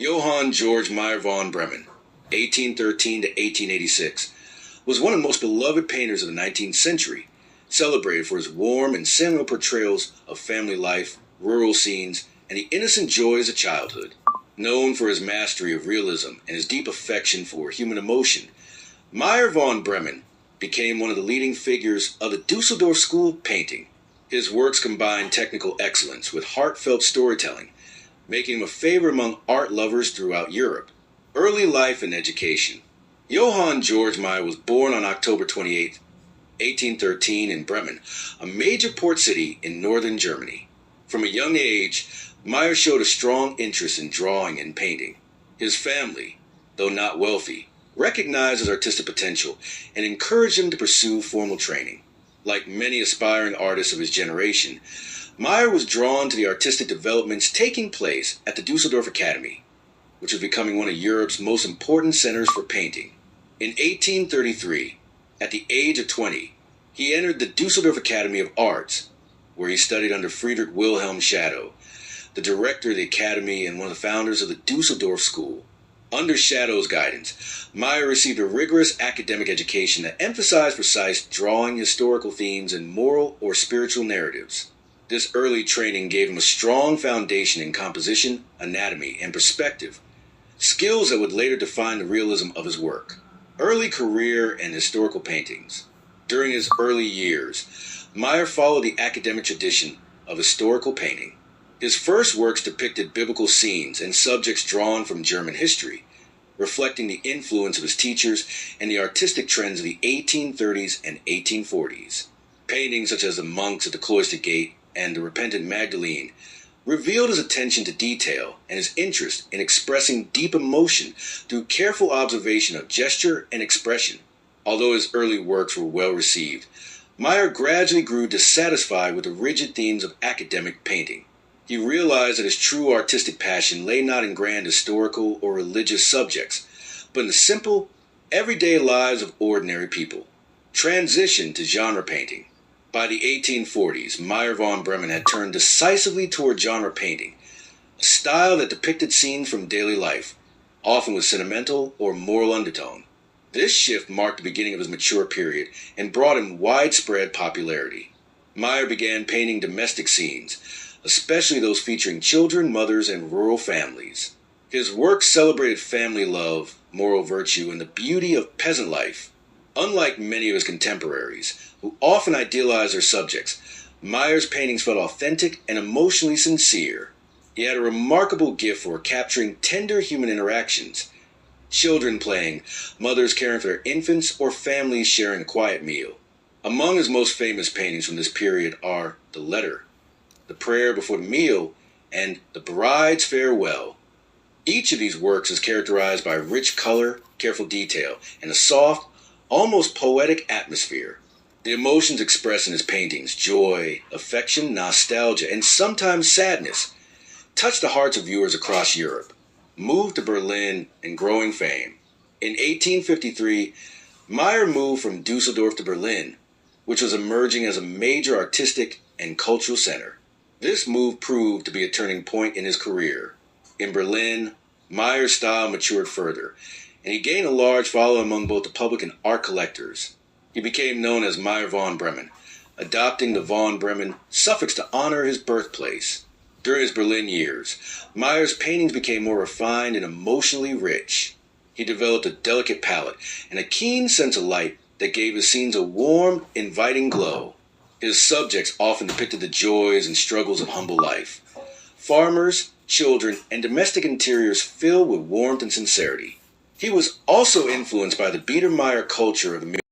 Johann Georg Meyer von Bremen, 1813 to 1886, was one of the most beloved painters of the 19th century, celebrated for his warm and sentimental portrayals of family life, rural scenes, and the innocent joys of childhood. Known for his mastery of realism and his deep affection for human emotion, Meyer von Bremen became one of the leading figures of the Dusseldorf school of painting. His works combine technical excellence with heartfelt storytelling, making him a favorite among art lovers throughout Europe. Early life and education. Johann Georg Meyer was born on October 28, 1813 in Bremen, a major port city in northern Germany. From a young age, Meyer showed a strong interest in drawing and painting. His family, though not wealthy, recognized his artistic potential and encouraged him to pursue formal training. Like many aspiring artists of his generation, Meyer was drawn to the artistic developments taking place at the Dusseldorf Academy, which was becoming one of Europe's most important centers for painting. In 1833, at the age of 20, he entered the Dusseldorf Academy of Arts, where he studied under Friedrich Wilhelm Schadow, the director of the academy and one of the founders of the Dusseldorf School. Under Shadow's guidance, Meyer received a rigorous academic education that emphasized precise drawing, historical themes, and moral or spiritual narratives. This early training gave him a strong foundation in composition, anatomy, and perspective, skills that would later define the realism of his work. Early career and historical paintings. During his early years, Meyer followed the academic tradition of historical painting. His first works depicted biblical scenes and subjects drawn from German history, reflecting the influence of his teachers and the artistic trends of the 1830s and 1840s. Paintings such as the monks at the cloister gate and the repentant Magdalene revealed his attention to detail and his interest in expressing deep emotion through careful observation of gesture and expression. Although his early works were well received, Meyer gradually grew dissatisfied with the rigid themes of academic painting. He realized that his true artistic passion lay not in grand historical or religious subjects, but in the simple, everyday lives of ordinary people. Transition to genre painting. By the 1840s, Meyer von Bremen had turned decisively toward genre painting, a style that depicted scenes from daily life, often with sentimental or moral undertone. This shift marked the beginning of his mature period and brought him widespread popularity. Meyer began painting domestic scenes, especially those featuring children, mothers, and rural families. His work celebrated family love, moral virtue, and the beauty of peasant life. Unlike many of his contemporaries, who often idealized their subjects, Meyer's paintings felt authentic and emotionally sincere. He had a remarkable gift for capturing tender human interactions. Children playing, mothers caring for their infants, or families sharing a quiet meal. Among his most famous paintings from this period are The Letter, The Prayer Before the Meal, and The Bride's Farewell. Each of these works is characterized by rich color, careful detail, and a soft, almost poetic atmosphere. The emotions expressed in his paintings, joy, affection, nostalgia, and sometimes sadness, touched the hearts of viewers across Europe, moved to Berlin, and growing fame. In 1853, Meyer moved from Dusseldorf to Berlin, which was emerging as a major artistic and cultural center. This move proved to be a turning point in his career. In Berlin, Meyer's style matured further, and he gained a large following among both the public and art collectors. He became known as Meyer von Bremen, adopting the von Bremen suffix to honor his birthplace. During his Berlin years, Meyer's paintings became more refined and emotionally rich. He developed a delicate palette and a keen sense of light that gave his scenes a warm, inviting glow. His subjects often depicted the joys and struggles of humble life. Farmers, children, and domestic interiors filled with warmth and sincerity. He was also influenced by the Biedermeier culture of the